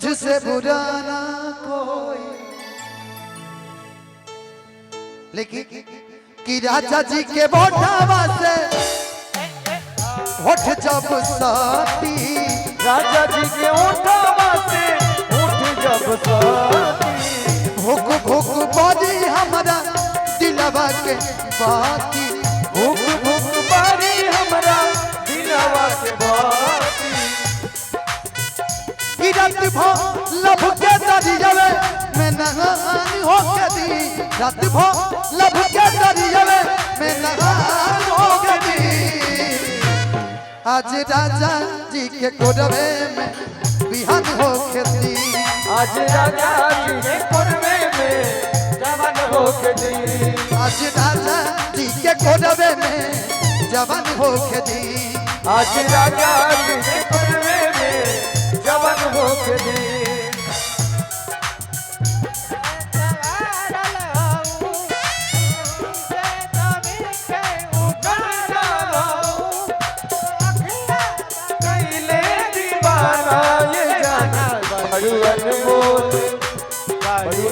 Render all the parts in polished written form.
तुझसे बुरा ना कोई। लेकिन कि राजा जी के बोटावा से होठ जब साथी, राजा जी के ओठावा से उठ जब साथी, भूख भूख बारी हमारा दिलवा के बाती, भूख भूख बारी हमरा दिलवा के बाती। रात भो लब के दरियावे में नहान हो के दी, रात भो लब के दरियावे में नहान हो के दी। आज राजा जी के कोरवे में बिहान हो के दी, आज राजा जी के कोरवे में जवान हो के दी, आज राजा जी के कोरवे में जवान हो के दी, आज राजा जी के कोरवे में जवान हो के दी।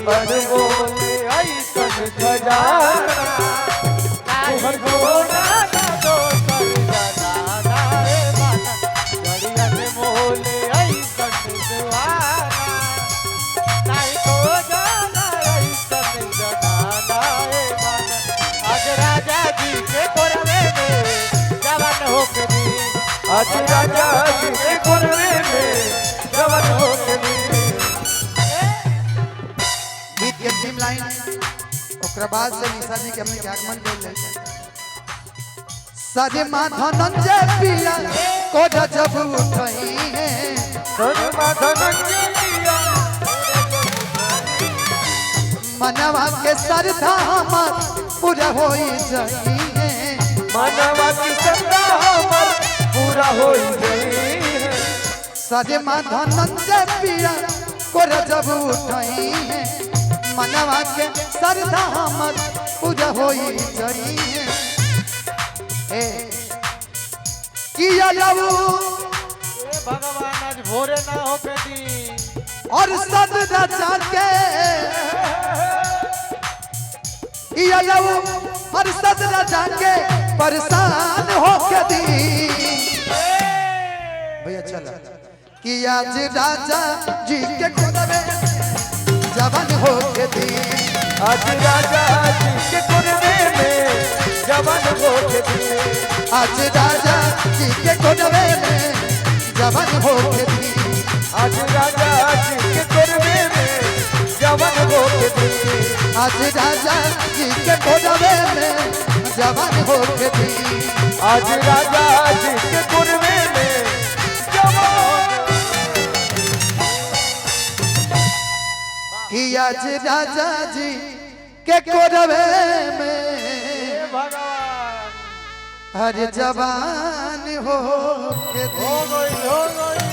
अनमोल ऐसन खजाना तुहर गोना ना दोसर जनाना रे माना, बड़ी अनमोल ऐसन दीवाना नहीं तो जाना ऐसन जनाना रे माना। आज राजा जी के कोरवे में जवान हो के दी, आज राजा जी के कोरवे में जवान हो के दी। टीम लाइन ओकरा बाद से निशा जी के हमने आगमन कर ले। सारे माधनंजय पिया को जब उठई है, सारे माधनंजय पिया मनवा के श्रद्धा हमर पूरा होई जई है, मनवा की श्रद्धा हमर पूरा होई जई है। सारे माधनंजय पिया को जब उठई है, मनवा के श्रद्धा हमर पूजा होई जई है। किया जाऊ भगवान आज भोरे ना होके दी, और सद राजा के किया जाऊ और सद राजा के परेशान होके दी। भैया चला कि आज राजा जी के कोरवे जवान हो के दी, आज राजा जी के कोरवे में जवान हो के दी, आज राजा जी के कोरवे में जवान हो के दी, आज राजा जी के कोरवे में जवान हो के दी, आज राजा जी के कोरवे में जवान हो के दी, आज राजा जी के कोरवे में जवान कि आज राजा जी के कोरवे में भगवान हर जवान हो के दी। हो गई